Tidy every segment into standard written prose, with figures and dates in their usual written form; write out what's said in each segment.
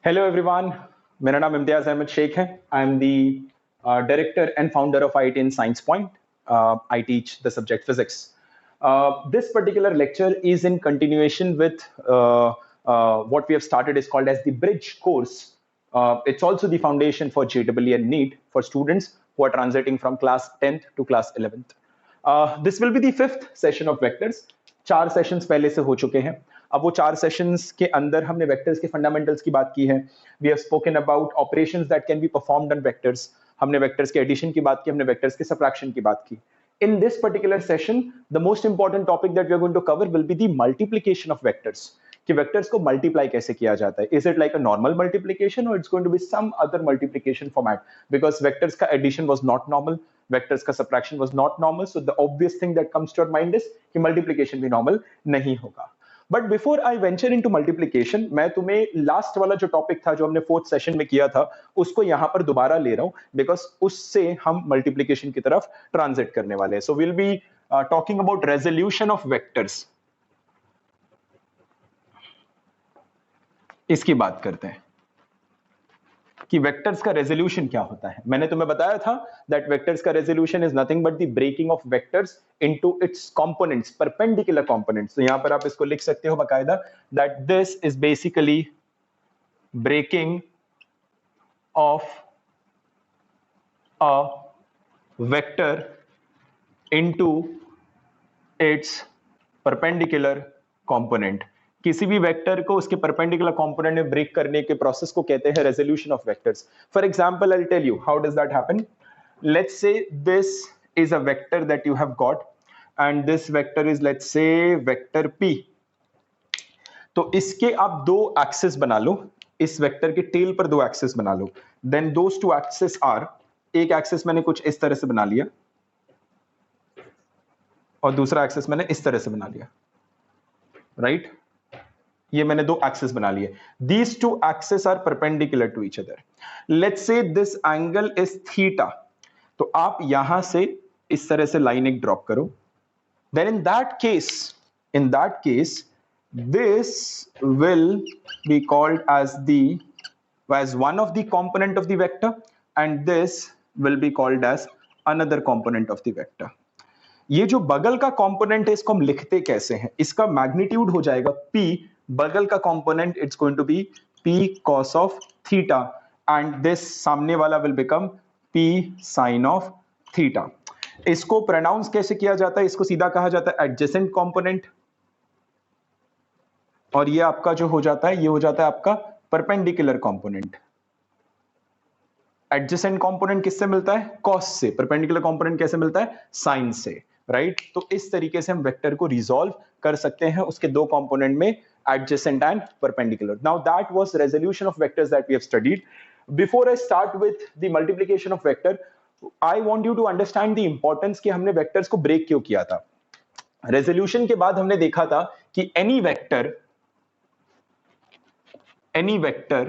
Hello everyone, मेरा नाम इम्तियाज अहमद शेख है। I am the director and founder of IT in Science Point. I teach the subject physics. This particular lecture is in continuation with what we have started is called as the Bridge course. It's also the foundation for JEE and NEET for students who are transiting from class 10th to class 11th. This will be the fifth session of vectors. 4 sessions पहले से हो चुके हैं। अब वो 4 sessions के अंदर हमने वेक्टर्स के फंडामेंटल्स की बात की है। We have spoken about operations that can be performed on vectors. हमने वेक्टर्स के एडिशन की बात की, हमने वेक्टर्स के सबट्रैक्शन की बात की। In this particular session, the most important topic that we are going to cover will be the multiplication of vectors. कि वेक्टर्स को मल्टीप्लाई कैसे किया जाता है। Is it like a normal multiplication और it's going to be some other multiplication format, because vectors का addition was not normal, vectors का subtraction was not normal, so the obvious thing that comes to your mind is कि multiplication भी normal नहीं होगा। But before I venture into multiplication, मैं तुम्हें last वाला जो टॉपिक था जो हमने 4th सेशन में किया था उसको यहां पर दोबारा ले रहा हूं, बिकॉज उससे हम मल्टीप्लिकेशन की तरफ ट्रांजिट करने वाले हैं। So will be talking about resolution of vectors. इसकी बात करते हैं कि वेक्टर्स का रेजोल्यूशन क्या होता है। मैंने तुम्हें बताया था दैट वेक्टर्स का resolution is nothing but the breaking of vectors into its components, perpendicular components. तो यहां पर आप इसको लिख सकते हो बाकायदा that this is basically breaking of a vector into its perpendicular component. किसी भी वेक्टर को उसके परपेंडिकुलर कंपोनेंट में ब्रेक करने के प्रोसेस को कहते हैं resolution of vectors. For example, I will tell you how does that happen. Let's say this is a vector that you have got and this vector is let's say vector p। तो इसके आप दो axis बना लो, इस vector के tell पर दो axis बना लो। Then those two axis are, एक एक्सिस मैंने कुछ इस तरह से बना लिया और दूसरा एक्सिस मैंने इस तरह से बना लिया, राइट? ये मैंने दो एक्सिस बना लिए। These two axis are perpendicular to each other. Let's say this angle is theta. तो आप यहां से इस तरह से लाइन एक ड्रॉप करो। Then in that case this will be called as one of the component of the vector and this will be called as another component of the vector. ये जो बगल का कंपोनेंट है इसको हम लिखते कैसे हैं? इसका मैग्नीट्यूड हो जाएगा p, बगल का component it's going to be p cos of theta and this सामने वाला will become p sin of theta. इसको प्रोनाउंस कैसे किया जाता है? इसको सीधा कहा जाता है एडजेसेंट कंपोनेंट और ये आपका जो हो जाता है ये हो जाता है आपका परपेंडिकुलर कंपोनेंट। एडजेसेंट कंपोनेंट किससे मिलता है? कॉस से। परपेंडिकुलर कंपोनेंट कैसे मिलता है? साइन से, राइट? तो इस तरीके से हम वेक्टर को रिजॉल्व कर सकते हैं उसके दो कंपोनेंट में, adjacent and perpendicular. Now that was resolution of vectors that we have studied. Before I start with the multiplication of vector, I want you to understand the importance कि हमने vectors को break क्यों किया था। Resolution के बाद हमने देखा था कि any vector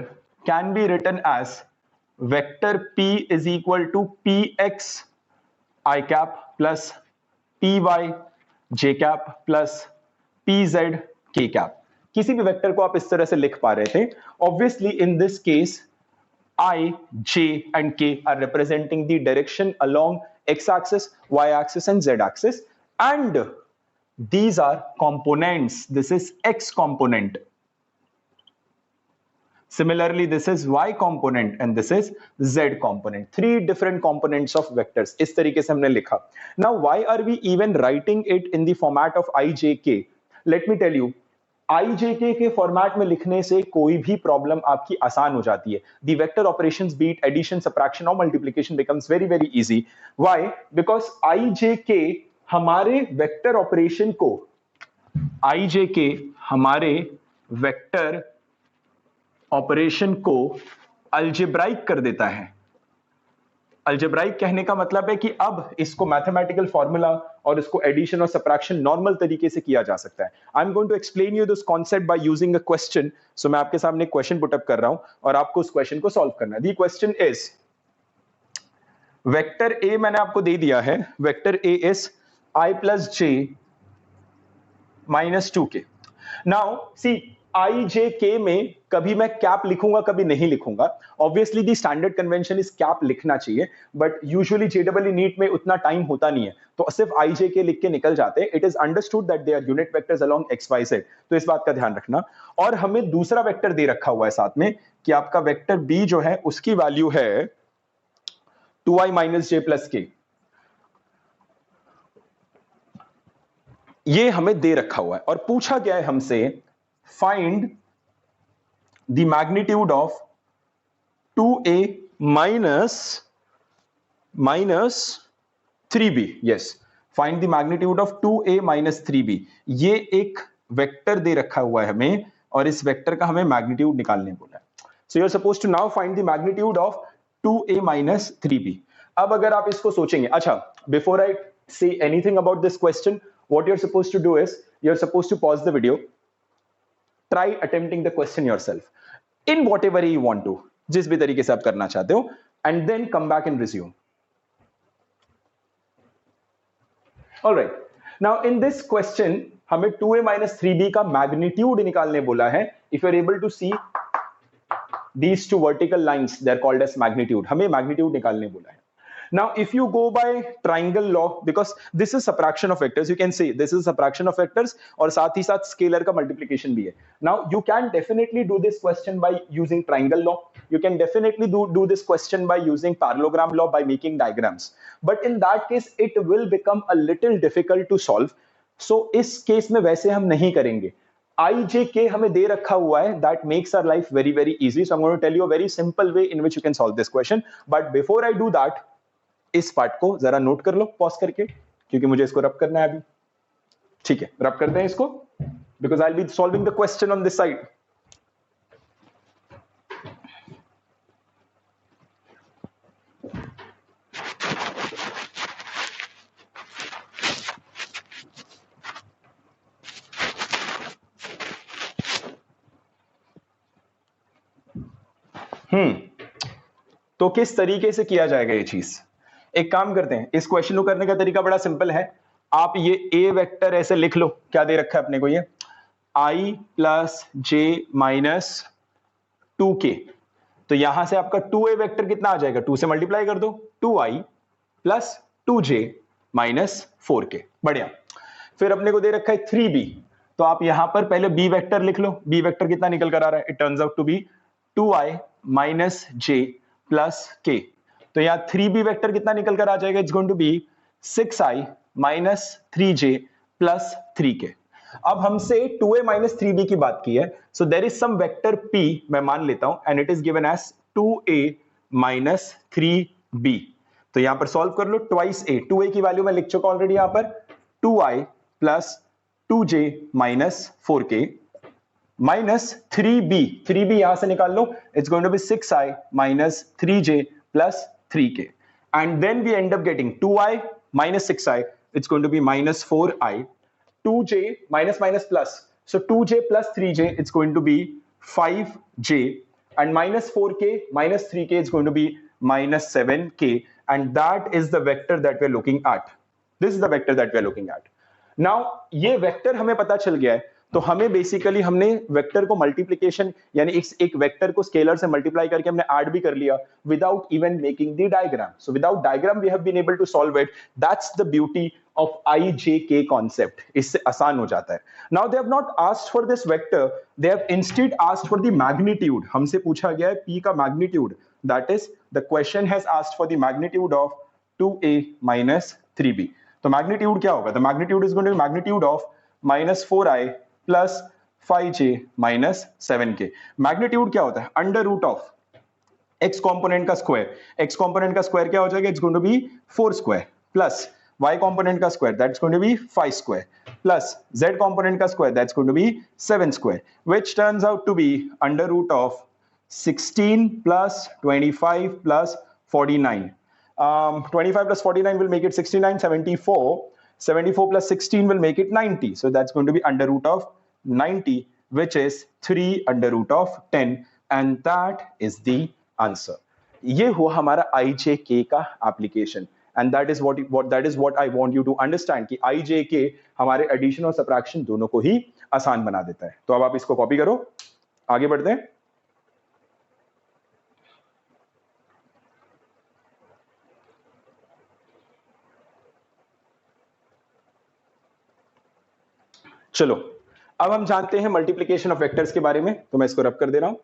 can be written as vector p is equal to px I cap plus py j cap plus pz k cap। किसी भी वेक्टर को आप इस तरह से लिख पा रहे थे। Obviously in this case I, j and k are representing the direction along x axis, y axis and z axis and these are components. This is x component. Similarly, this is y component and this is z component. Three different components of vectors. इस तरीके से हमने लिखा. Now, why are we even writing it in the format of ijk? Let me tell you, ijk के format में लिखने से कोई भी प्रॉब्लम आपकी आसान हो जाती है. The vector operations, be it addition, subtraction or multiplication, becomes very very easy. Why? Because ijk हमारे वेक्टर ऑपरेशन को, ijk हमारे वेक्टर ऑपरेशन को अल्जेब्राइक कर देता है। अल्जेब्राइक कहने का मतलब है कि अब इसको मैथमेटिकल फॉर्मूला और इसको एडिशन और सबट्रैक्शन नॉर्मल तरीके से किया जा सकता है। I am going to explain you this concept by using a question. सो मैं आपके सामने क्वेश्चन पुट अप कर रहा हूं और आपको उस क्वेश्चन को सॉल्व करना है। The question is, vector A मैंने आपको दे दिया है, vector A is i plus j minus 2k. Now see, I J के में कभी मैं कैप लिखूंगा कभी नहीं लिखूंगा. Obviously the standard convention is cap लिखना चाहिए, बट यूजुअली जेडब्ल्यू नीट में उतना टाइम होता नहीं है, तो सिर्फ आई जे के लिख के निकल जाते हैं. It is understood that they are unit vectors along x y z, तो इस बात का ध्यान रखना. और हमें दूसरा वेक्टर दे रखा हुआ है साथ में कि आपका वेक्टर बी जो है उसकी वैल्यू है 2i माइनस जे प्लस के. ये हमें दे रखा हुआ है और पूछा गया है हमसे find the magnitude of 2a minus 3b. Yes, find the magnitude of 2a minus 3b. ये एक वेक्टर दे रखा हुआ है हमें और इस वेक्टर का हमें मैग्नीट्यूड निकालने बोला है. So you are supposed to now find the magnitude of 2a minus 3b. अब अगर आप इसको सोचेंगे, अच्छा, before I say anything about this question, what you're supposed to do is you're supposed to pause the video, try attempting the question yourself in whatever way you want to, जिस भी तरीके से आप करना चाहते हो, and then come back and resume. All right, now in this question हमें 2a minus 3b का magnitude निकालने बोला है. If you're able to see these two vertical lines, they're called as magnitude. हमें magnitude निकालने बोला है. Now, if you go by triangle law, because this is subtraction of vectors, you can say this is subtraction of vectors और साथ ही साथ scalar का multiplication भी है. Now, you can definitely do this question by using triangle law. You can definitely do this question by using parallelogram law by making diagrams. But in that case, it will become a little difficult to solve. So, इस case में वैसे हम नहीं करेंगे. IJK हमें दे रखा हुआ है, that makes our life very, very easy. So, I'm going to tell you a very simple way in which you can solve this question. But before I do that, इस पार्ट को जरा note कर लो pause करके, क्योंकि मुझे इसको रब करना है अभी. ठीक है, रब करते हैं इसको, because I will be solving the question on this side. तो किस तरीके से किया जाएगा ये चीज? एक काम करते हैं, इस क्वेश्चन को करने का तरीका बड़ा सिंपल है. आप ये ए वेक्टर ऐसे लिख लो, क्या दे रखा है अपने को, ये i plus J minus 2k. तो यहां से आपका 2a वेक्टर कितना आ जाएगा, 2 से मल्टीप्लाई कर दो, 2i plus 2j minus 4k. बढ़िया. फिर अपने को दे रखा है 3b, तो आप यहां पर पहले b वेक्टर लिख लो. b वेक्टर कितना निकल कर आ रहा है, it turns out to be 2i minus j plus k. तो यहाँ 3b वेक्टर कितना निकल कर आ जाएगा, it's going to be 6i minus 3j plus 3k. अब हमसे 2a माइनस 3b की बात की है, so there is some vector p मैं मान लेता हूं and it is given as 2a minus 3b. तो यहां पर सॉल्व कर लो, ट्वाइस a, 2a की वैल्यू मैं लिख चुका ऑलरेडी यहां पर, 2i plus 2j minus 4k minus 3b यहां से निकाल लो, it's going to be 6i minus 3j plus 3k, and then we end up getting 2i minus 6i, it's going to be minus 4i, 2j minus minus plus, so 2j plus 3j, it's going to be 5j, and minus 4k minus 3k is going to be minus 7k, and that is the vector that we're looking at. This is the vector that we're looking at. Now ये vector हमें पता चल गया है, तो हमें basically हमने vector को मल्टीप्लिकेशन यानी एक वेक्टर को स्केलर से मल्टीप्लाई करके हमने ऐड भी कर लिया without even making the diagram. So without diagram we have been able to solve it. That's the beauty of IJK concept. इससे आसान हो जाता है. Now they have not asked for this vector, they have instead asked for the magnitude. हमसे पूछा गया है p का magnitude, that is the question has asked for the magnitude of 2a minus 3b. तो मैग्नीट्यूड क्या होगा, the magnitude is going to be magnitude of minus 4i plus 5j minus 7k. Magnitude क्या होता है, under root of x component का square. x component का square क्या हो जाएगा, it's going to be 4 square plus y component का square, that's going to be 5 square plus z component का square, that's going to be 7 square, which turns out to be under root of 16 plus 25 plus 49. 25 plus 49 will make it 69, 74. 74 plus 16 will make it 90. So that's going to be under root of 90, which is 3 under root of 10. And that is the answer. ये हुआ हमारा IJK का application. And that is what I want you to understand कि IJK हमारे addition और subtraction दोनों को ही आसान बना देता है। तो अब आप इसको कॉपी करो, आगे बढ़ते हैं। चलो अब हम जानते हैं मल्टीप्लिकेशन ऑफ वेक्टर्स के बारे में, तो मैं इसको रब कर दे रहा हूं।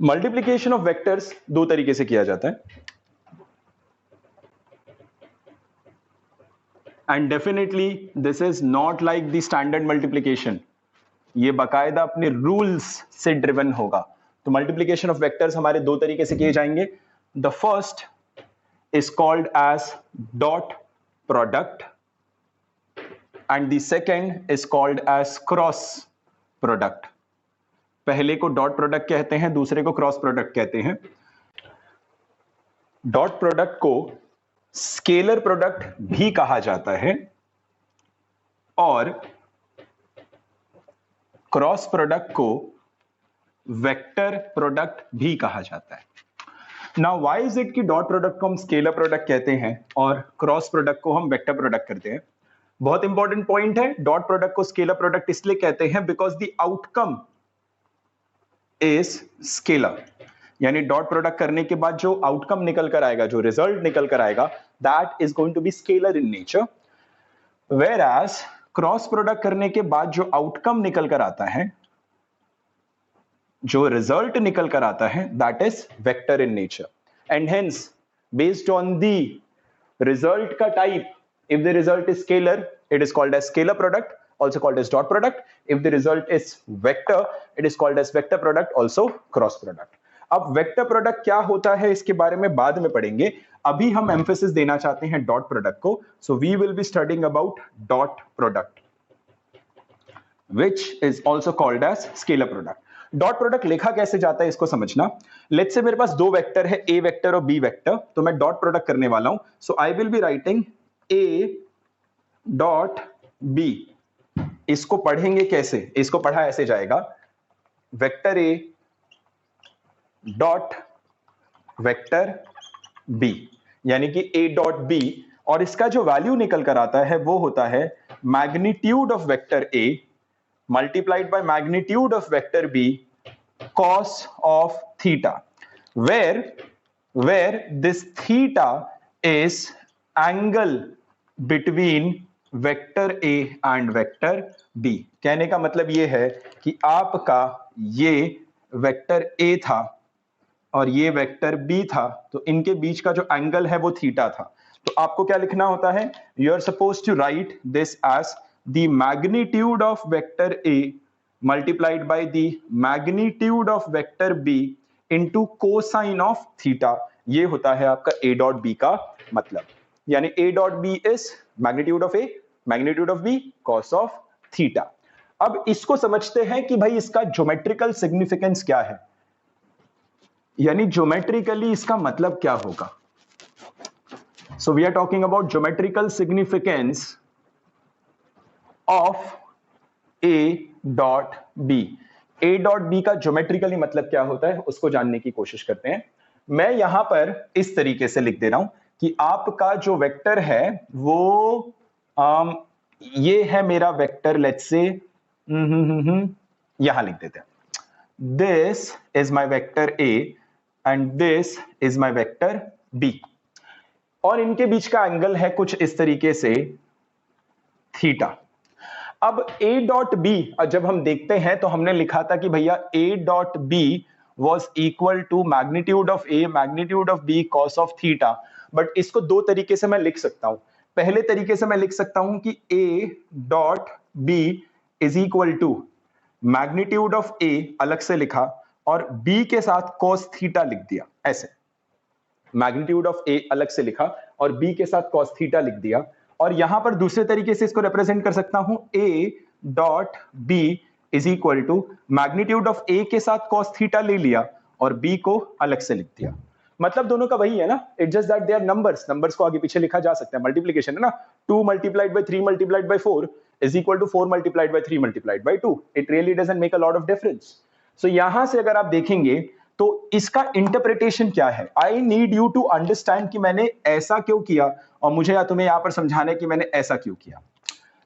मल्टीप्लिकेशन ऑफ वेक्टर्स दो तरीके से किया जाता है, and definitely this is not like the standard multiplication, ये बाकायदा अपने रूल्स से ड्रिवन होगा। तो मल्टीप्लिकेशन ऑफ वेक्टर्स हमारे दो तरीके से किए जाएंगे। The first is called as dot product and the second is called as cross product. पहले को डॉट प्रोडक्ट कहते हैं, दूसरे को क्रॉस प्रोडक्ट कहते हैं। डॉट प्रोडक्ट को स्केलर प्रोडक्ट भी कहा जाता है और क्रॉस प्रोडक्ट को वेक्टर प्रोडक्ट भी कहा जाता है। नाउ व्हाई इज इट कि डॉट प्रोडक्ट को हम स्केलर प्रोडक्ट कहते हैं और क्रॉस प्रोडक्ट को हम वेक्टर प्रोडक्ट करते हैं? बहुत इंपॉर्टेंट पॉइंट है। डॉट प्रोडक्ट को स्केलर प्रोडक्ट इसलिए कहते हैं because the outcome is scalar, यानी डॉट प्रोडक्ट करने के बाद जो आउटकम निकल कर आएगा, जो रिजल्ट निकल कर आएगा, that is going to be scalar in nature. Whereas cross product करने के बाद जो आउटकम निकल कर आता है, जो रिजल्ट निकल कर आता है, that is vector in nature. And hence based on the result का type, if the result is scalar, it is called as scalar product, also called as dot product. If the result is vector, it is called as vector product, also cross product. अब vector product क्या होता है इसके बारे में बाद में पढ़ेंगे, अभी हम एम्फेसिस देना चाहते हैं डॉट प्रोडक्ट को। So we will be studying about dot product which is also called as scalar product. Dot product लिखा कैसे जाता है इसको समझना। लेट्स से मेरे पास दो वेक्टर है, ए वेक्टर और बी वेक्टर, तो मैं डॉट प्रोडक्ट करने वाला हूं। So I will be writing A dot B. इसको पढ़ेंगे कैसे? इसको पढ़ा ऐसे जाएगा, vector A dot vector B, यानी कि ए डॉट बी, और इसका जो वैल्यू निकल कर आता है वो होता है magnitude of vector A multiplied by magnitude of vector b cos of theta, where this theta is angle between vector a and vector b। कहने का मतलब ये है कि आपका ये वेक्टर a था और ये वेक्टर b था, तो इनके बीच का जो एंगल है वो थीटा था। तो आपको क्या लिखना होता है? You are suppose to write this as the magnitude of vector A multiplied by the magnitude of vector B into cosine of theta। ये होता है आपका A dot B का मतलब, यानी A dot B is magnitude of A, magnitude of B, cos of theta। अब इसको समझते हैं कि भाई इसका ज्योमेट्रिकल सिग्निफिकेंस क्या है, यानी ज्योमेट्रिकली इसका मतलब क्या होगा। So we are talking about geometrical significance of A dot B. A dot B का ज्योमेट्रिकली मतलब क्या होता है उसको जानने की कोशिश करते हैं। मैं यहां पर इस तरीके से लिख दे रहा हूं कि आपका जो वेक्टर है वो ये है मेरा वेक्टर, लेट्स से यहां लिख देते हैं, this is my vector A and this is my vector B, और इनके बीच का एंगल है कुछ इस तरीके से थीटा। अब a डॉट बी जब हम देखते हैं तो हमने लिखा था कि भैया a dot B was equal to magnitude of a magnitude of b cos of theta. But इसको दो तरीके से मैं लिख सकता हूं। पहले तरीके से मैं लिख सकता हूं कि a dot b is equal to magnitude of a अलग से लिखा और b के साथ कॉस थीटा लिख दिया, ऐसे मैग्नीट्यूड ऑफ a अलग से लिखा और b के साथ कॉस थीटा लिख दिया। और यहां पर दूसरे तरीके से इसको रिप्रेजेंट कर सकता हूं, a dot b is equal to magnitude of a के साथ cos थीटा ले लिया और b को अलग से लिख दिया। मतलब दोनों का वही है ना, it's just that they are numbers, numbers को आगे पीछे लिखा जा सकता है, मल्टीप्लिकेशन है ना, 2 multiplied by 3 multiplied by 4 is equal to 4 multiplied by 3 multiplied by 2, it really doesn't make a lot of difference. So यहां से अगर आप देखेंगे तो इसका इंटरप्रिटेशन क्या है, I need you to understand कि मैंने ऐसा क्यों किया, और मुझे या तुम्हें यहां पर समझाना है कि मैंने ऐसा क्यों किया।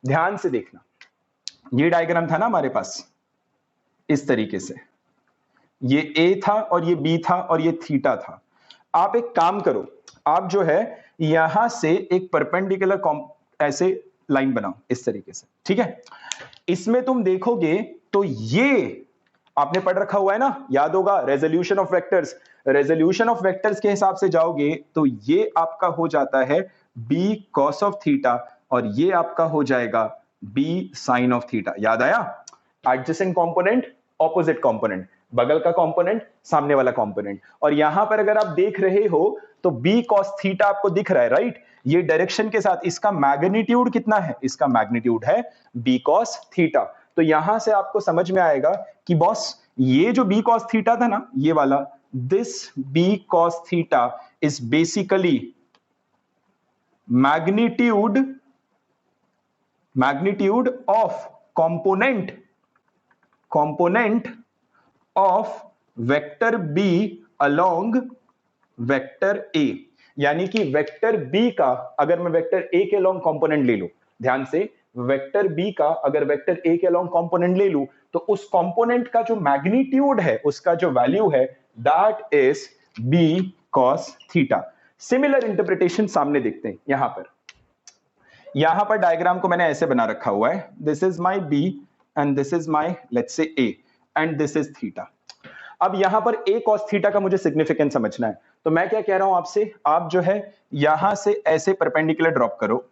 ध्यान से देखना, ये डायग्राम था ना हमारे पास इस तरीके से, ये ए था और ये बी था और ये थीटा था। आप एक काम करो, आप जो है यहां से एक परपेंडिकुलर ऐसे लाइन बनाओ इस तरीके से, ठीक है। इसमें तुम देखोगे तो ये आपने पढ़ रखा हुआ है ना, याद होगा resolution of vectors, resolution of vectors के हिसाब से जाओगे तो ये आपका हो जाता है b cos ऑफ थीटा और ये आपका हो जाएगा b sin ऑफ थीटा। याद आया, एडजेसेंट कंपोनेंट ऑपोजिट कंपोनेंट, बगल का कंपोनेंट सामने वाला कंपोनेंट। और यहां पर अगर आप देख रहे हो तो b cos थीटा आपको दिख रहा है, राइट, ये डायरेक्शन के साथ इसका मैग्नीट्यूड कितना है, इसका मैग्नीट्यूड है b cos थीटा। तो यहां से आपको समझ में आएगा कि बॉस ये जो b cos थीटा था ना, ये वाला, this b cos theta is basically magnitude of component of vector b along vector a। यानी कि वेक्टर b का अगर मैं वेक्टर a के अलोंग कंपोनेंट ले लूं, ध्यान से, वेक्टर b का अगर वेक्टर a के अलोंग कंपोनेंट ले लूं तो उस कंपोनेंट का जो मैग्नीट्यूड है, उसका जो वैल्यू है, that is b cos theta. Similar interpretation सामने देखते हैं यहां पर डायग्राम को मैंने ऐसे बना रखा हुआ है, this is my b and this is my let's say a and this is theta. अब यहां पर a cos थीटा का मुझे सिग्निफिकेंस समझना है, तो मैं क्या कह रहा हूं आपसे, आप जो है यहां से ऐसे परपेंडिकुलर ड्रॉप करो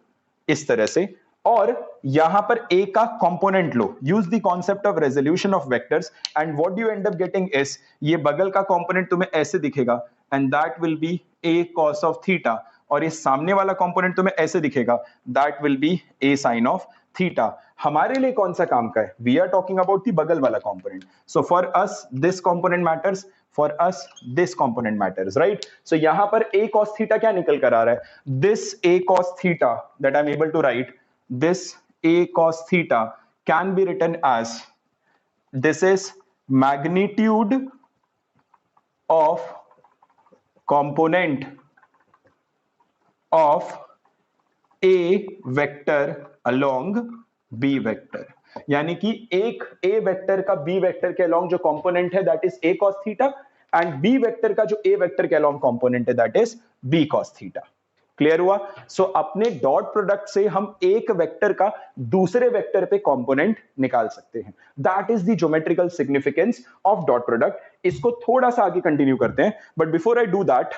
इस तरह से, और यहां पर a का कंपोनेंट लो, use the concept of resolution of vectors, and what you end up getting is, ये बगल का कंपोनेंट तुम्हें ऐसे दिखेगा and that will be a cos of theta, और ये सामने वाला कंपोनेंट तुम्हें ऐसे दिखेगा, that will be a sin of theta. हमारे लिए कौन सा काम का है, we are talking about the बगल वाला component. So for us this component matters, for us this component matters, right. So यहां पर a cos थीटा क्या निकल कर आ रहा है, this a cos theta that I am able to write, this a cos theta can be written as, this is magnitude of component of a vector along b vector। यानी कि एक a vector का b vector के along जो component है that is a cos theta, and b vector का जो a vector के along कंपोनेंट है that is b cos theta. Clear हुआ। सो अपने डॉट प्रोडक्ट से हम एक वेक्टर का दूसरे वेक्टर पे कंपोनेंट निकाल सकते हैं, that is the geometrical significance of dot product. इसको थोड़ा सा आगे कंटिन्यू करते हैं, but before I do that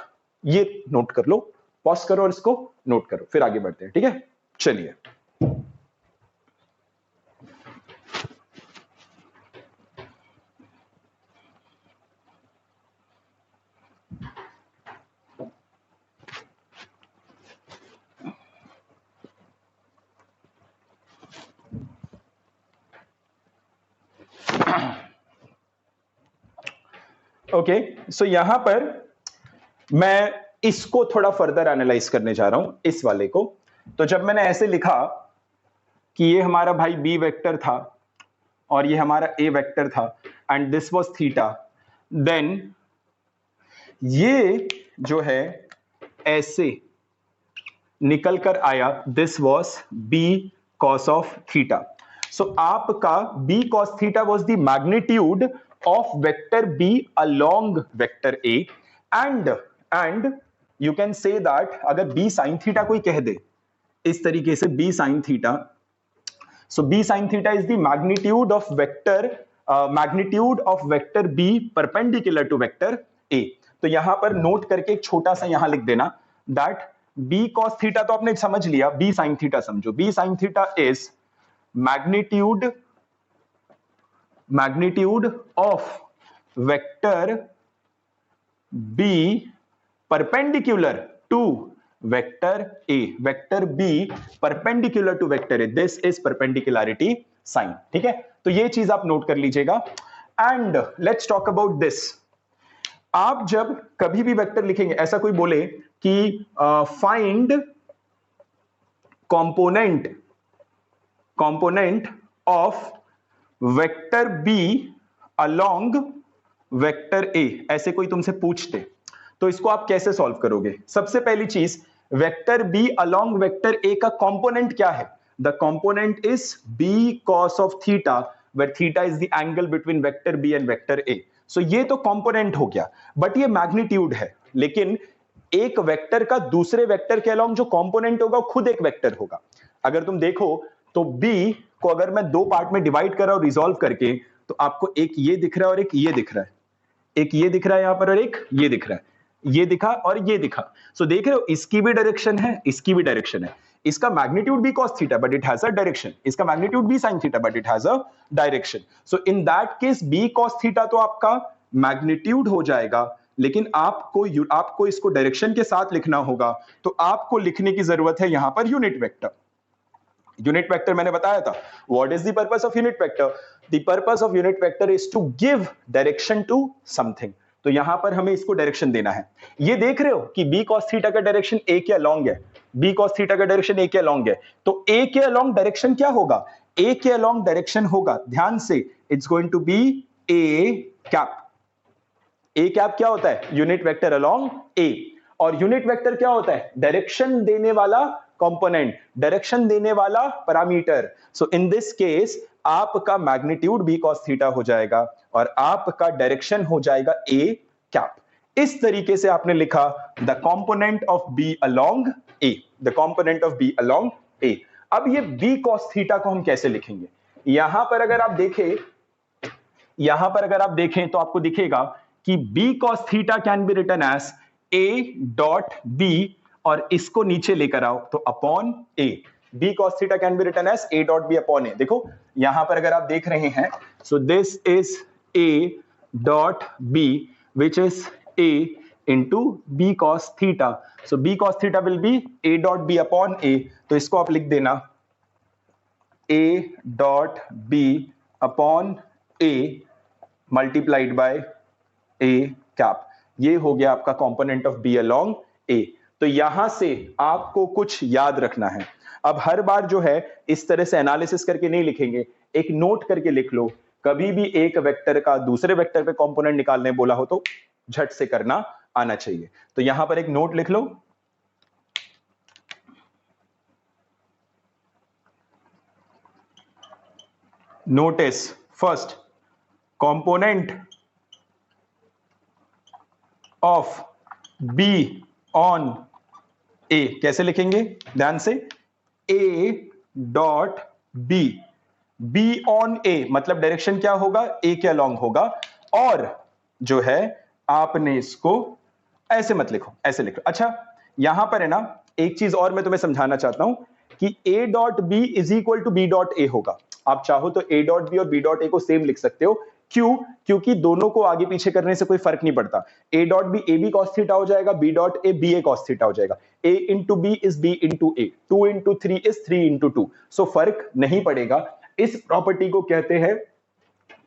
ये नोट कर लो, पॉज करो और इसको नोट करो, फिर आगे बढ़ते हैं, ठीक है। चलिए, ओके। सो यहां पर मैं इसको थोड़ा फर्दर एनालाइज करने जा रहा हूं, इस वाले को। तो जब मैंने ऐसे लिखा कि ये हमारा भाई बी वेक्टर था और ये हमारा ए वेक्टर था and this was theta, then ये जो है ऐसे निकल कर आया, this was B cos of theta. So आपका B cos theta was the magnitude of vector b along vector a, and you can say that अगर b sin theta कोई कह दे इस तरीके से b sin theta, so b sin theta is the magnitude of vector b perpendicular to vector a। तो यहां पर note करके एक छोटा सा यहां लिख देना that b cos theta तो आपने समझ लिया, b sin theta समझो, b sin theta is magnitude of vector b perpendicular to vector a, vector b perpendicular to vector a, this is perpendicularity sign। ठीक है, तो ये चीज आप नोट कर लीजिएगा। And let's talk about this, आप जब कभी भी वेक्टर लिखेंगे, ऐसा कोई बोले कि find component of vector B along vector a, ऐसे कोई तुमसे पूछते तो इसको आप कैसे सॉल्व करोगे? सबसे पहली चीज, vector B along vector A का कंपोनेंट क्या है? The component is B cos of theta, where theta is the angle between vector B and vector A. So ये तो कंपोनेंट हो गया, बट ये मैग्नीट्यूड है। लेकिन एक वेक्टर का दूसरे वेक्टर के अलोंग जो कंपोनेंट होगा वो खुद एक वेक्टर होगा। अगर तुम देखो तो बी को अगर मैं दो पार्ट में डिवाइड कर रहा हूं रिजॉल्व करके, तो आपको एक ये दिख रहा है और एक ये दिख रहा है, एक ये दिख रहा है यहां पर और एक ये दिख रहा है, ये दिखा और ये दिखा। सो देख रहे हो, इसकी भी डायरेक्शन है, इसकी भी डायरेक्शन है। इसका मैग्नीट्यूड भी cos theta but it has a direction, इसका मैग्नीट्यूड भी sin theta but it has a direction. So in that case b cos theta तो आपका मैग्नीट्यूड हो जाएगा, लेकिन आपको इसको डायरेक्शन के साथ लिखना होगा। तो आपको लिखने की जरूरत है यहां per unit vector. Unit vector मैंने बताया था, what is the purpose of unit vector? The purpose of unit vector is to give direction to something. तो यहां पर हमें इसको डायरेक्शन देना है। ये देख रहे हो कि b cos थीटा का डायरेक्शन a के अलोंग है, b cos थीटा का डायरेक्शन a के अलोंग है। तो a के अलोंग डायरेक्शन क्या होगा? a के अलोंग डायरेक्शन होगा, ध्यान से, it's going to be a cap. a cap क्या होता है? Unit vector along a। और यूनिट वेक्टर क्या होता है? डायरेक्शन देने वाला कंपोनेंट, डायरेक्शन देने वाला parameter. So in this case आपका मैग्नीट्यूड b cos थीटा हो जाएगा और आपका डायरेक्शन हो जाएगा a कैप। इस तरीके से आपने लिखा the component of b along a, the component of b along a। अब ये b cos थीटा को हम कैसे लिखेंगे? यहां पर अगर आप देखें तो आपको दिखेगा कि b cos theta can be written as a dot b, और इसको नीचे लेकर आओ तो upon a। b cos theta can be written as a dot b upon a। देखो यहां पर अगर आप देख रहे हैं, so this is a dot b which is a into b cos theta. So b cos theta will be a dot b upon a। तो इसको आप लिख देना a dot b upon a multiplied by a cap. ये हो गया आपका component of b along a। तो यहां से आपको कुछ याद रखना है। अब हर बार जो है इस तरह से एनालिसिस करके नहीं लिखेंगे, एक नोट करके लिख लो। कभी भी एक वेक्टर का दूसरे वेक्टर पे कंपोनेंट निकालने बोला हो तो झट से करना आना चाहिए। तो यहां पर एक नोट लिख लो, notice first component of b on a कैसे लिखेंगे? ध्यान से, a dot b, b on a मतलब डायरेक्शन क्या होगा? a के अलोंग होगा। और जो है आपने इसको ऐसे मत लिखो, ऐसे लिखो। अच्छा यहां पर है ना, एक चीज और मैं तुम्हें समझाना चाहता हूं कि a dot b is equal to b dot a होगा। आप चाहो तो a डॉट b और b डॉट a को सेम लिख सकते हो। क्यों? क्योंकि दोनों को आगे पीछे करने से कोई फर्क नहीं पड़ता। a dot b a b cos theta हो जाएगा, b dot a b a cos theta हो जाएगा। a into b is b into a, 2 into 3 is 3 into 2। सो फर्क नहीं पड़ेगा। इस प्रॉपर्टी को कहते हैं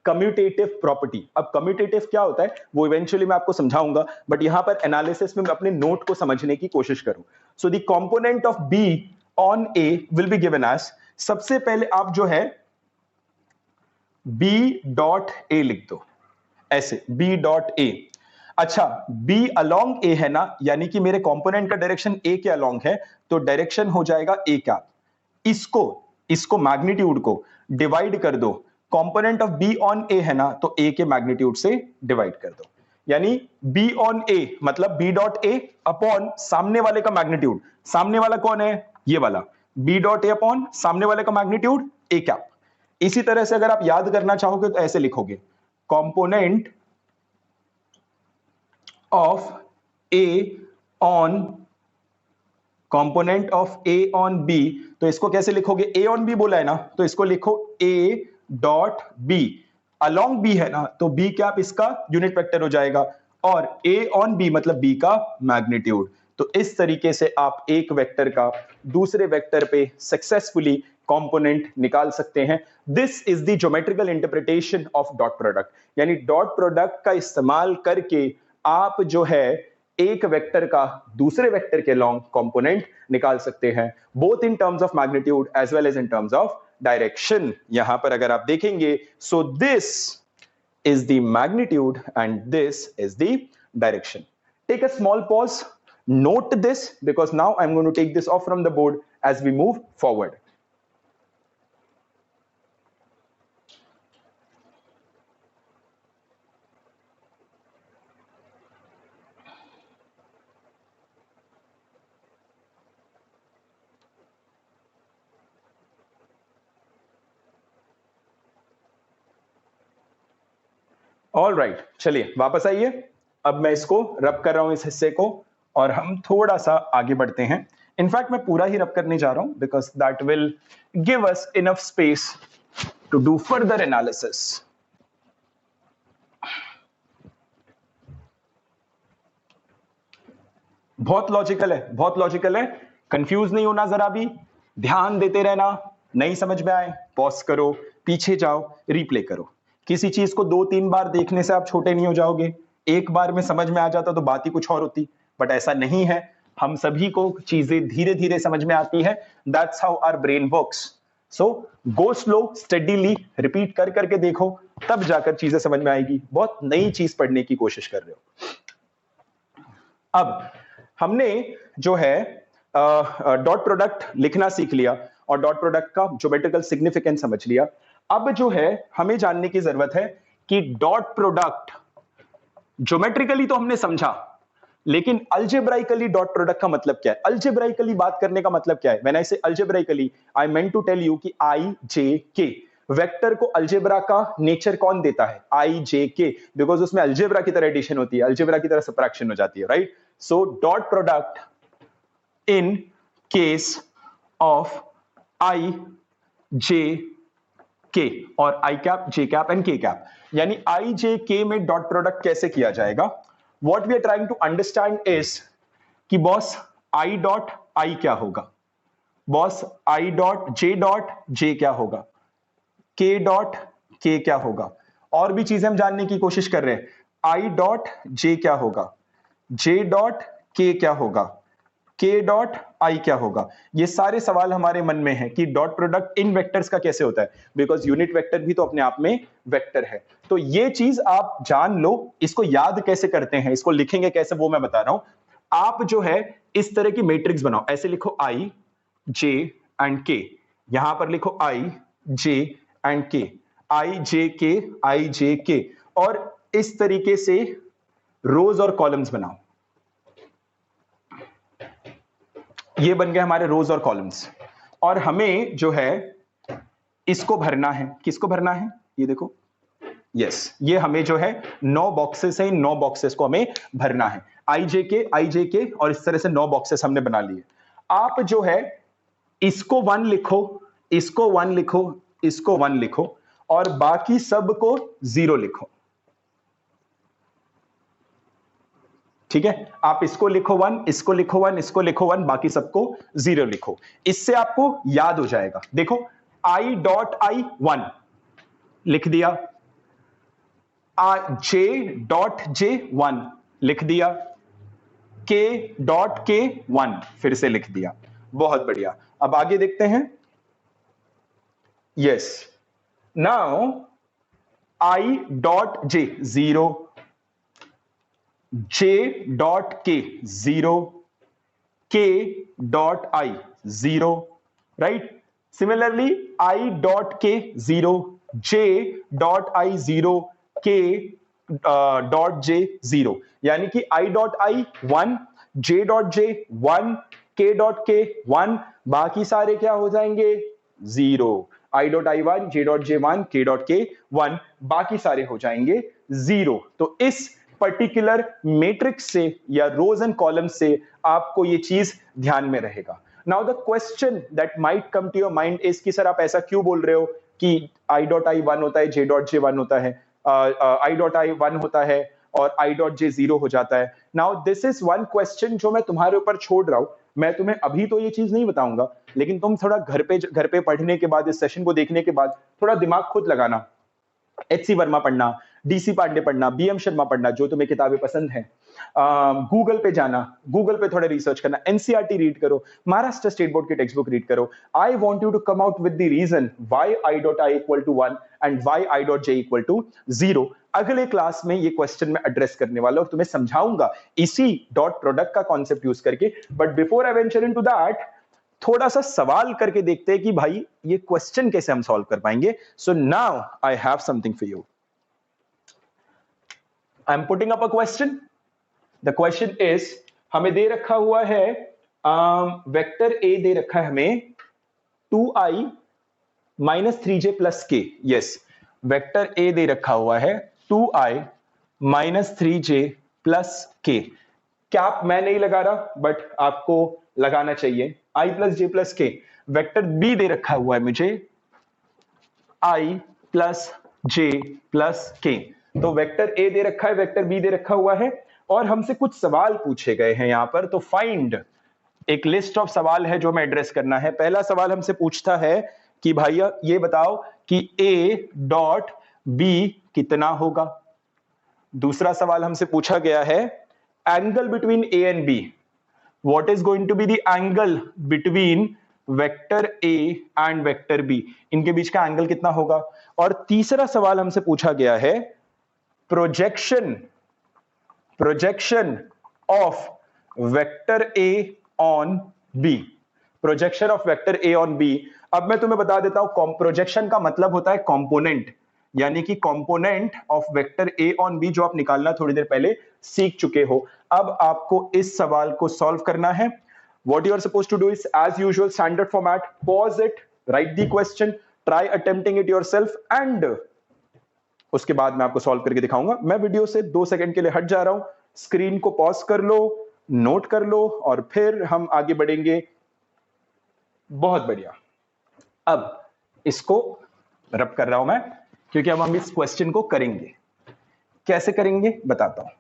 कम्यूटेटिव प्रॉपर्टी। अब कम्यूटेटिव क्या होता है वो इवेंचुअली मैं आपको समझाऊंगा, बट यहां पर एनालिसिस में मैं अपने नोट को समझने की कोशिश करूं। So the component of b on a will be given as, सबसे पहले आप जो है b डॉट a लिख दो, ऐसे b डॉट a। अच्छा b अलोंग a है ना, यानी कि मेरे कंपोनेंट का डायरेक्शन a के अलोंग है, तो डायरेक्शन हो जाएगा a कैप। इसको मैग्नीट्यूड को डिवाइड कर दो, component of b on a है ना, तो a के मैग्नीट्यूड से डिवाइड कर दो, यानी b ऑन a मतलब b डॉट a अपॉन सामने वाले का मैग्नीट्यूड। सामने वाला कौन है? ये वाला, b डॉट a अपॉन सामने वाले का मैग्नीट्यूड a कैप। इसी तरह से अगर आप याद करना चाहोगे तो ऐसे लिखोगे, component of a on b, तो इसको कैसे लिखोगे? a ऑन b बोला है ना, तो इसको लिखो a dot b। Along b है ना, तो b कैप इसका यूनिट वेक्टर हो जाएगा, और a ऑन b मतलब b का मैग्नीट्यूड। तो इस तरीके से आप एक वेक्टर का दूसरे वेक्टर पे सक्सेसफुली कंपोनेंट निकाल सकते हैं। This is the geometrical interpretation of dot product, यानी डॉट प्रोडक्ट का इस्तेमाल करके आप जो है एक वेक्टर का दूसरे वेक्टर के लॉन्ग कंपोनेंट निकाल सकते हैं, both in terms of magnitude as well as in terms of direction. यहां पर अगर आप देखेंगे, so this is the magnitude and this is the direction. Take a small pause, note this, because now I'm going to take this off from the board as we move forward. All right, चलिए वापस आइए। अब मैं इसको रब कर रहा हूं इस हिस्से को, और हम थोड़ा सा आगे बढ़ते हैं। इनफैक्ट मैं पूरा ही रब करने जा रहा हूं because that will give us enough space to do further analysis. बहुत लॉजिकल है, बहुत लॉजिकल है, कंफ्यूज नहीं होना, जरा भी ध्यान देते रहना। नहीं समझ में आए पॉज करो, पीछे जाओ, रिप्ले करो। किसी चीज को 2-3 बार देखने से आप छोटे नहीं हो जाओगे। एक बार में समझ में आ जाता तो बात ही कुछ और होती, बट ऐसा नहीं है। हम सभी को चीजें धीरे धीरे समझ में आती है। That's how our brain works. So go slow, steadily, repeat कर करके देखो, तब जाकर चीजें समझ में आएगी। बहुत नई चीज पढ़ने की कोशिश कर रहे हो। अब हमने जो है डॉट प्रोडक्ट लिखना सीख लिया और डॉट प्रोडक्ट का ज्योमेट्रिकल सिग्निफिकेंस समझ लिया। अब जो है हमें जानने की जरूरत है कि डॉट प्रोडक्ट ज्योमेट्रिकली तो हमने समझा, लेकिन अल्जेब्राइकली डॉट प्रोडक्ट का मतलब क्या है। अल्जेब्राइकली बात करने का मतलब क्या है। व्हेन आई से अल्जेब्राइकली, आई मेंट टू टेल यू कि आई जे के वेक्टर को अल्जेब्रा का नेचर कौन देता है, आई जे के, बिकॉज उसमें अल्जेब्रा की तरह एडिशन होती है, अल्जेब्रा की तरह सबट्रैक्शन हो जाती है, right. So dot product in case of I J K और I cap, J cap and K cap, यानी आई जे के में डॉट प्रोडक्ट कैसे किया जाएगा। What we are trying to understand is कि बॉस आई डॉट आई क्या होगा, बॉस आई डॉट जे क्या होगा, के डॉट के क्या होगा, और भी चीजें हम जानने की कोशिश कर रहे हैं। आई डॉट जे क्या होगा, जे डॉट के क्या होगा, के डॉट आई क्या होगा। ये सारे सवाल हमारे मन में है कि डॉट प्रोडक्ट इन वेक्टर्स का कैसे होता है, बिकॉज यूनिट वेक्टर भी तो अपने आप में वेक्टर है। तो ये चीज आप जान लो। इसको याद कैसे करते हैं, इसको लिखेंगे कैसे, वो मैं बता रहा हूं। आप जो है इस तरह की मैट्रिक्स बनाओ, ऐसे लिखो आई जे एंड के, यहां पर लिखो आई जे एंड के, आई जे के, आई जे के, और इस तरीके से रोज और कॉलम्स बनाओ। ये बन गए हमारे रोज और कॉलम्स, और हमें जो है इसको भरना है। किसको भरना है, ये देखो, यस, ये हमें जो है 9 बॉक्सेस है, इन 9 बॉक्सेस को हमें भरना है। आई जे के, और इस तरह से 9 बॉक्सेस हमने बना लिए। आप जो है इसको 1 लिखो, इसको 1 लिखो, इसको 1 लिखो, और बाकी सब को 0 लिखो। ठीक है, आप इसको लिखो 1, इसको लिखो 1, इसको लिखो 1, बाकी सबको 0 लिखो। इससे आपको याद हो जाएगा। देखो, आई डॉट आई 1 लिख दिया, जे डॉट जे 1 लिख दिया, के डॉट के 1 फिर से लिख दिया। बहुत बढ़िया। अब आगे देखते हैं। Yes, now I dot J 0, J dot के 0, के dot I 0, right. Similarly I dot के 0, जे डॉट आई 0, के डॉट जे 0, यानी कि आई dot I 1, J dot J 1, के डॉट के 1, बाकी सारे क्या हो जाएंगे 0। आई dot I 1, J dot J 1, के डॉट के 1, बाकी सारे हो जाएंगे 0। तो इस पर्टिकुलर मैट्रिक्स से या रोज एंड कॉलम से आपको ये चीज ध्यान में रहेगा। Now the question that might come to your mind is कि सर आप ऐसा क्यों बोल रहे हो कि आई डॉट आई 1 होता है, जे डॉट जे 1 होता है, आई डॉट आई 1 होता है और आई डॉट जे 0 हो जाता है। Now this is one question जो मैं तुम्हारे ऊपर छोड़ रहा हूं। मैं तुम्हें अभी तो ये चीज नहीं बताऊंगा, लेकिन तुम थोड़ा घर पे पढ़ने के बाद, इस सेशन को देखने के बाद थोड़ा दिमाग खुद लगाना। एच सी वर्मा पढ़ना, डीसी पांडे पढ़ना, बीएम शर्मा पढ़ना, जो तुम्हें किताबें पसंद हैं, गूगल पे जाना, गूगल पे थोड़ा रिसर्च करना, एनसीईआरटी रीड करो, महाराष्ट्र स्टेट बोर्ड की टेक्स्ट बुक रीड करो. I want you to come out with the reason why i dot I equal to 1 and why i dot J equal to 0. अगले class में ये question मैं address करने वाला और तुम्हें समझाऊंगा इसी डॉट प्रोडक्ट का कॉन्सेप्ट यूज करके. But before I venture into that, थोड़ा सा सवाल करके देखते हैं कि भाई ये क्वेश्चन कैसे हम सॉल्व कर पाएंगे. So now I have something for you. I am putting up a question. The question is, हमें दे रखा हुआ है वेक्टर ए दे रखा है हमें 2i माइनस 3j प्लस के. यस, वेक्टर ए दे रखा हुआ है 2i माइनस 3j प्लस के. कैप मैं नहीं लगा रहा बट आपको लगाना चाहिए. i प्लस जे प्लस के. वेक्टर बी दे रखा हुआ है मुझे i प्लस जे प्लस के. तो वेक्टर ए दे रखा है, वेक्टर बी दे रखा हुआ है और हमसे कुछ सवाल पूछे गए हैं यहां पर. तो फाइंड, एक लिस्ट ऑफ सवाल है जो हमें एड्रेस करना है. पहला सवाल हमसे पूछता है कि भैया ये बताओ कि a डॉट b कितना होगा. दूसरा सवाल हमसे पूछा गया है angle between a and b. What is going to be the angle between vector a and vector b. इनके बीच का एंगल कितना होगा. और तीसरा सवाल हमसे पूछा गया है projection of vector a on b. Projection of vector a on b. अब मैं तुम्हें बता देता हूं, प्रोजेक्शन का मतलब होता है कंपोनेंट, यानी कि component of vector a on b, जो आप निकालना थोड़ी देर पहले सीख चुके हो. अब आपको इस सवाल को सॉल्व करना है. What you are supposed to do is as usual standard format, pause it, write the question, try attempting it yourself and उसके बाद मैं आपको सॉल्व करके दिखाऊंगा. मैं वीडियो से 2 सेकंड के लिए हट जा रहा हूं. स्क्रीन को पॉज कर लो, नोट कर लो और फिर हम आगे बढ़ेंगे. बहुत बढ़िया. अब इसको रब कर रहा हूं मैं क्योंकि अब हम इस क्वेश्चन को करेंगे. कैसे करेंगे बताता हूं.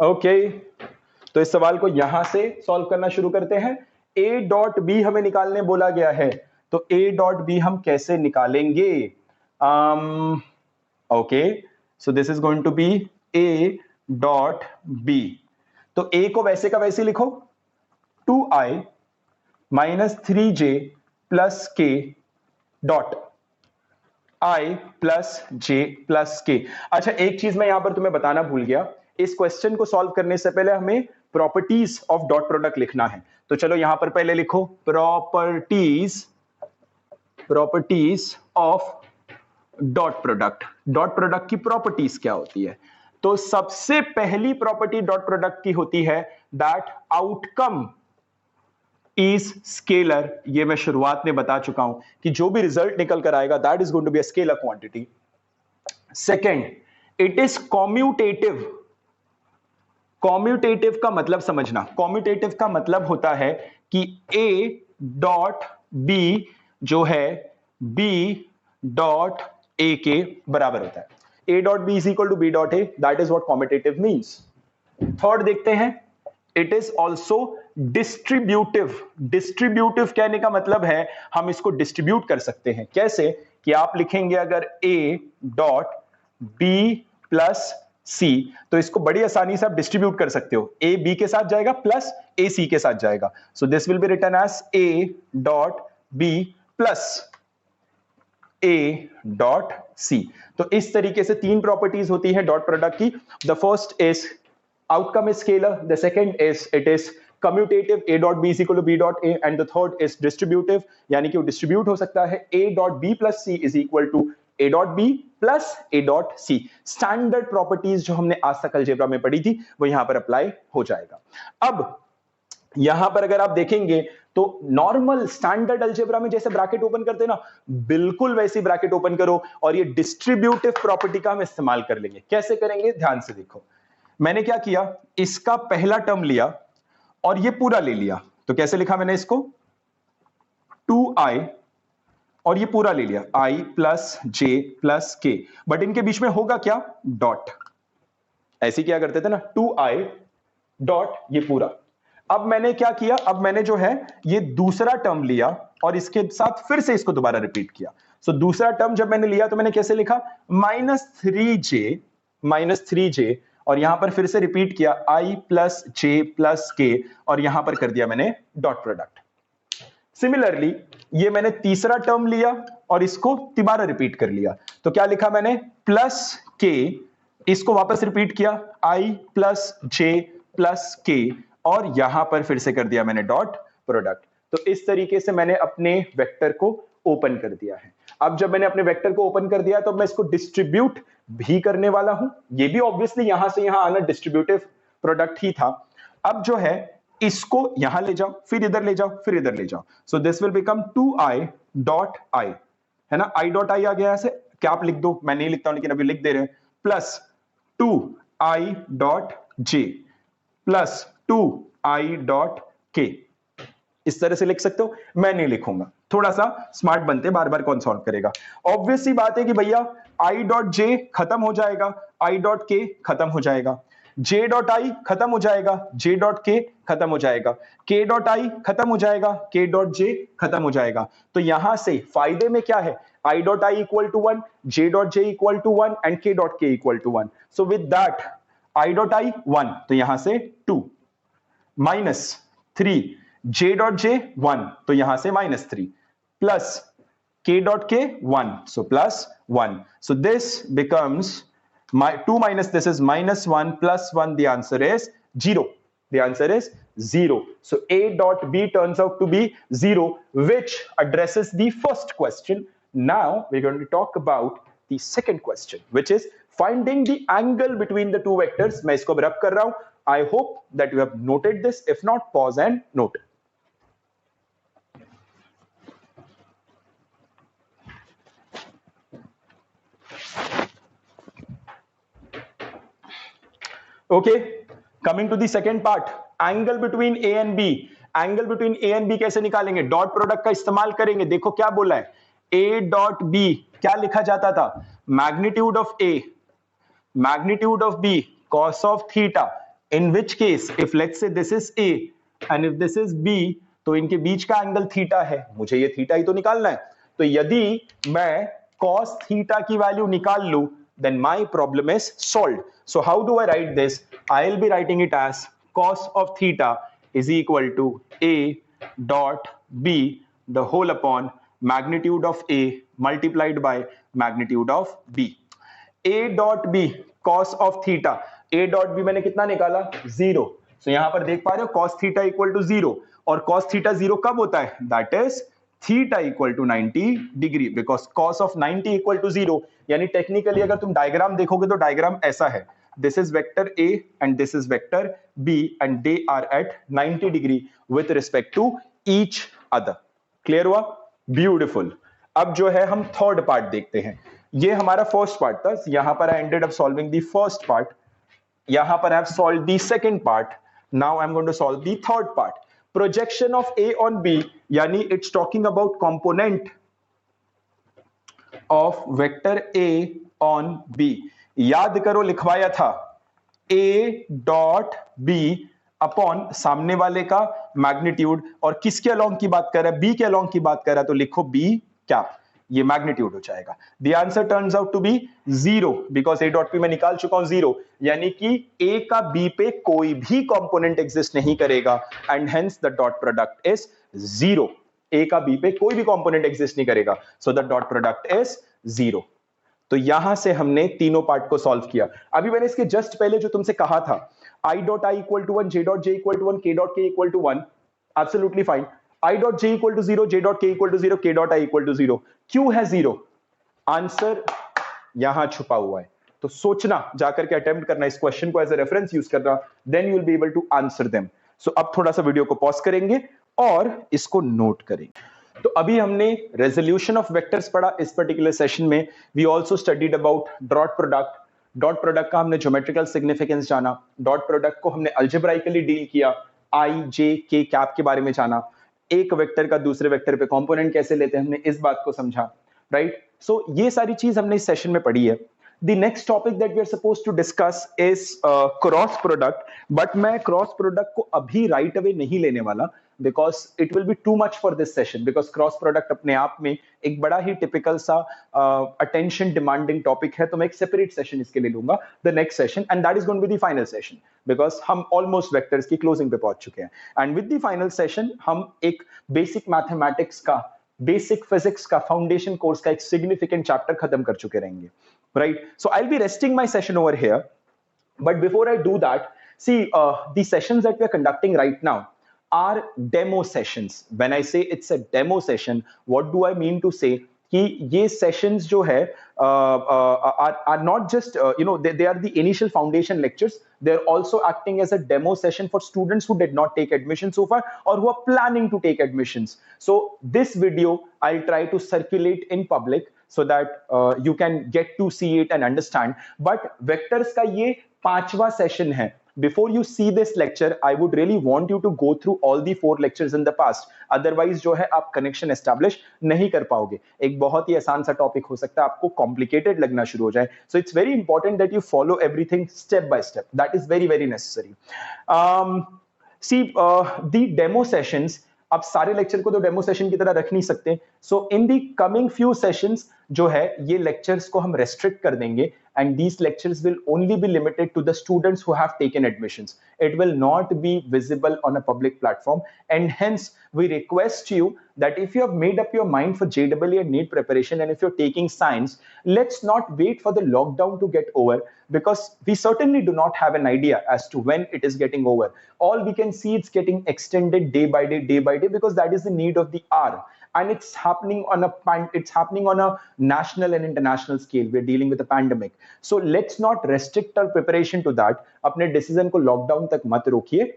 ओके, तो इस सवाल को यहां से सॉल्व करना शुरू करते हैं. a डॉट बी हमें निकालने बोला गया है, तो a डॉट बी हम कैसे निकालेंगे. Okay, so this is going to be a dot b. तो a को वैसे का वैसे लिखो 2i minus 3j plus k dot i plus j plus k. अच्छा, एक चीज मैं यहां पर तुम्हें बताना भूल गया. इस क्वेश्चन को सॉल्व करने से पहले हमें प्रॉपर्टीज ऑफ डॉट प्रोडक्ट लिखना है. तो चलो यहां पर पहले लिखो properties of dot product. Dot product की प्रॉपर्टीज क्या होती है. तो सबसे पहली प्रॉपर्टी डॉट प्रोडक्ट की होती है दैट आउटकम इज स्केलर. ये मैं शुरुआत में बता चुका हूं कि जो भी रिजल्ट निकल कर आएगा that is going to be a scalar quantity. Second, it is commutative. Commutative का मतलब समझना. कॉम्यूटेटिव का मतलब होता है कि a डॉट b जो है b डॉट a के बराबर होता है. a dot b is equal to b dot a. That is what commutative means. Third देखते हैं, it is also distributive. Distributive कहने का मतलब है हम इसको डिस्ट्रीब्यूट कर सकते हैं. कैसे कि आप लिखेंगे अगर a dot b plus c, तो इसको बड़ी आसानी से आप डिस्ट्रीब्यूट कर सकते हो. a b के साथ जाएगा प्लस a c के साथ जाएगा. So this will be written as a dot b plus a dot c. तो इस तरीके से 3 प्रॉपर्टीज होती है डॉट प्रोडक्ट की. The first is outcome is scalar, the second is it is commutative, a dot b is equal to b dot a, and the third is distributive, यानी कि वो डिस्ट्रीब्यूट हो सकता है. a dot b plus c is equal to a dot b plus a dot c. Standard properties जो हमने आज तक अलजेब्रा में पढ़ी थी वो यहां पर अप्लाई हो जाएगा. अब यहां पर अगर आप देखेंगे तो नॉर्मल स्टैंडर्ड अलजेब्रा में जैसे ब्रैकेट ओपन करते हैं ना, बिल्कुल वैसी ब्रैकेट ओपन करो और ये डिस्ट्रीब्यूटिव प्रॉपर्टी का हम इस्तेमाल कर लेंगे. कैसे करेंगे ध्यान से देखो. मैंने क्या किया, इसका पहला टर्म लिया और ये पूरा ले लिया. तो कैसे लिखा मैंने इसको 2i और ये पूरा ले लिया i plus j plus k. But इनके बीच में होगा क्या, डॉट. ऐसे क्या करते थे ना, 2i डॉट ये पूरा. अब मैंने क्या किया, अब मैंने जो है ये दूसरा टर्म लिया और इसके साथ फिर से इसको दोबारा रिपीट किया। सो दूसरा टर्म जब मैंने लिया तो मैंने कैसे लिखा, -3j और यहां पर फिर से रिपीट किया i प्लस जे प्लस के और यहां पर कर दिया मैंने डॉट प्रोडक्ट। सिमिलरली ये मैंने तीसरा टर्म लिया और इसको दोबारा रिपीट कर लिया, तो क्या लिखा मैंने, प्लस के, इसको वापस रिपीट किया i प्लस जे प्लस के और यहां पर फिर से कर दिया मैंने डॉट प्रोडक्ट। तो इस तरीके से मैंने अपने वेक्टर को ओपन कर दिया है। अब जब मैंने अपने वेक्टर को ओपन कर दिया तो मैं इसको डिस्ट्रीब्यूट भी करने वाला हूं, ये भी ऑब्वियसली यहां से यहां आना डिस्ट्रीब्यूटिव प्रोडक्ट ही था। अब जो है इसको यहां ले जाओ, फिर इधर ले जाओ, फिर इधर ले जाओ, सो this will become 2i dot I, है ना, i डॉट आई आ गया ऐसे, क्या आप लिख दो, मैं नहीं लिखता हूं लेकिन अभी लिख दे रहे हैं, plus 2i dot J plus 2i dot के, इस तरह से लिख सकते हो, मैं नहीं लिखूंगा, थोड़ा सा स्मार्ट बनते, बार बार कौन सॉल्व करेगा। ऑब्वियस सी बात है कि भैया i डॉट जे खत्म हो जाएगा, i डॉट के खत्म हो जाएगा, j डॉट आई खत्म हो जाएगा, j डॉट के खत्म हो जाएगा, k डॉट आई खत्म हो जाएगा, k डॉट जे खत्म हो जाएगा। तो यहां से फायदे में क्या है, i dot I equal to 1, j dot J equal to 1 and k dot K equal to 1। So with that i dot I 1, तो यहां से 2 माइनस 3, j डॉट जे 1, तो यहां से -3 प्लस k डॉट के 1, so plus 1. So this becomes 2 minus this is -1 plus 1, the answer is 0. The answer is 0. So A dot B turns out to be 0, which addresses the first question. Now we're going to talk about the second question, which is finding the angle between the two vectors. मैं इसको रब कर रहा हूं. I hope that you have noted this. If not, pause and note. Okay, coming to the second part, angle between A and B. Angle between A and B कैसे निकालेंगे, dot product का इस्तेमाल करेंगे। देखो क्या बोला है, A डॉट B क्या लिखा जाता था, magnitude of A, magnitude of B, cos of theta, in which case if let's say this is A and if this is B, तो इनके बीच का एंगल थीटा है, मुझे ये थीटा ही तो निकालना है। तो यदि मैं cos थीटा की वैल्यू निकाल लूं, then my problem is solved. So how do I write this? I'll be writing it as cos of theta is equal to A dot B the whole upon magnitude of A multiplied by magnitude of B. A dot B cos of theta, A dot B मैंने कितना निकाला, 0. So यहां पर देख पा रहे हो cos theta equal to 0, और cos theta 0 कब होता है, that is theta equal to 90 degree, because cos of 90 equal to 0। यानी टेक्निकली अगर तुम डायग्राम देखोगे तो डायग्राम ऐसा है, this is vector A and this is vector B and they are at 90 degree with respect to each other. Clear हुआ, beautiful. अब जो है हम थर्ड पार्ट देखते हैं। ये हमारा फर्स्ट पार्ट था, यहां पर I ended up solving the first part, यहां पर I have solved the second part, now I am going to solve the third part. Projection of A on B, यानी it's talking about component of vector A on B। याद करो लिखवाया था A dot B upon सामने वाले का magnitude, और किसके अलोंग की बात कर रहा है, B के अलोंग की बात कर रहा है, तो लिखो B कैप, ये मैग्नीट्यूड हो जाएगा। The answer turns out to be 0 because A dot P मैं निकाल चुका हूं 0, यानी कि A का B पे कोई भी कंपोनेंट एग्जिस्ट नहीं करेगा and hence the dot product is 0। A का B पे कोई भी कंपोनेंट एग्जिस्ट नहीं करेगा, so the dot product is 0। तो यहां से हमने तीनों पार्ट को सॉल्व किया। अभी मैंने इसके जस्ट पहले जो तुमसे कहा था, I dot I equal to 1, J dot J equal to 1, K dot K equal to 1, absolutely fine. I dot J equal to 0, J dot K equal to 0, K dot I equal to 0। क्यों है 0? Answer यहां छुपा हुआ है, तो सोचना, जाकर के अटेम्प्ट करना, इस क्वेश्चन को एज ए रेफरेंस यूज करना, then you will be able to answer them. सो अब थोड़ा सा वीडियो को पॉज करेंगे और इसको नोट करेंगे। तो अभी हमने रेजोल्यूशन ऑफ वेक्टर्स पढ़ा इस पर्टिकुलर सेशन में। We also studied about dot product. Dot product का हमने ज्योमेट्रिकल सिग्निफिकेंस जाना, डॉट प्रोडक्ट को हमने अलजेब्राइकली डील किया, आई जे के कैप के बारे में जाना, एक वेक्टर का दूसरे वेक्टर पे कंपोनेंट कैसे लेते हैं हमने इस बात को समझा, राइट। सो ये सारी चीज हमने इस सेशन में पढ़ी है। The next topic that we are supposed to discuss is cross product, but मैं cross product को अभी right away नहीं लेने वाला, because it will be too much for this session, because cross product अपने आप में एक बड़ा ही typical सा attention demanding topic है, तो मैं एक separate session इसके लिए लूंगा, the next session, and that is going to be the final session, because हम almost vectors की closing पे पहुंच चुके हैं, and with the final session हम एक basic mathematics का, basic physics का foundation course का एक significant chapter खत्म कर चुके रहेंगे, right? So I'll be resting my session over here, but before I do that, see, the sessions that we are conducting right now are demo sessions. When I say it's a demo session, what do I mean to say? कि ये sessions जो है are not just they are the initial foundation lectures. They're also acting as a demo session for students who did not take admission so far or who are planning to take admissions. So this video I'll try to circulate in public so that you can get to see it and understand. But vectors का ये 5वां session है. Before you see this lecture, I would really want you to go through all the 4 lectures in the past. Otherwise, जो है आप connection establish नहीं कर पाओगे. एक बहुत ही आसान सा topic हो सकता है, आपको complicated लगना शुरू हो जाए. So it's very important that you follow everything step by step. That is very, very necessary. See, the demo sessions, आप सारे लेक्चर को तो डेमो सेशन की तरह रख नहीं सकते. सो इन दी कमिंग फ्यू सेशंस जो है ये लेक्चर्स को हम रेस्ट्रिक्ट कर देंगे, and these lectures will only be limited to the students who have taken admissions. It will not be visible on a public platform, and hence we request you that if you have made up your mind for JEE and NEET preparation, and if you're taking science, let's not wait for the lockdown to get over, because we certainly do not have an idea as to when it is getting over. All we can see, it's getting extended day by day, because that is the need of the hour. And it's happening on a national and international scale. We're dealing with a pandemic, so let's not restrict our preparation to that. अपने decision को lockdown तक मत रोकिए.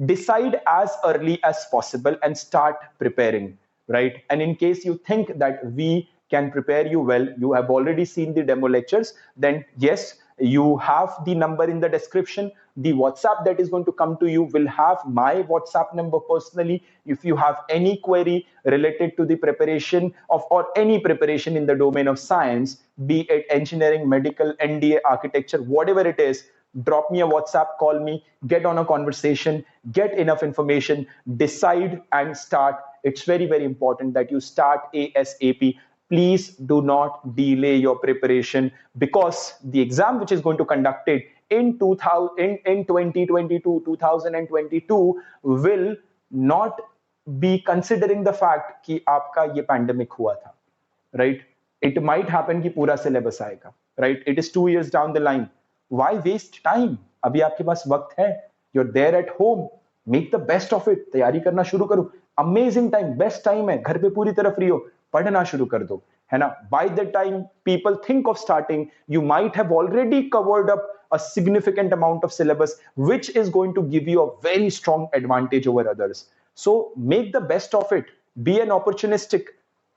Decide as early as possible and start preparing, right? And in case you think that we can prepare you well, you have already seen the demo lectures, then yes, you have the number in the description. The WhatsApp that is going to come to you will have my WhatsApp number personally. If you have any query related to the preparation of or any preparation in the domain of science, be it engineering, medical, NDA, architecture, whatever it is, drop me a WhatsApp, call me, get on a conversation, get enough information, decide and start. It's very, very important that you start ASAP. Please do not delay your preparation, because the exam which is going to conduct it in 2022 will not be considering the fact कि आपका ये pandemic हुआ था, right? It might happen कि पूरा syllabus आएगा, right? It is 2 years down the line. Why waste time? अभी आपके पास वक्त है. You're there at home. Make the best of it. तैयारी करना शुरू करो. Amazing time, best time है. घर पे पूरी तरह फ्री हो, पढ़ना शुरू कर दो, है ना? By the time people think of starting, you might have already covered up a significant amount of syllabus, which is going to give you a very strong advantage over others. So make the best of it. Be an opportunistic.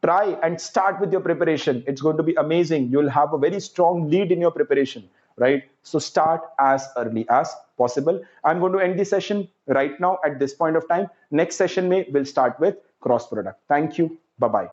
Try and start with your preparation. It's going to be amazing. You'll have a very strong lead in your preparation, right? So start as early as possible. I'm going to end the session right now at this point of time. Next session we'll start with cross product. Thank you. Bye-bye.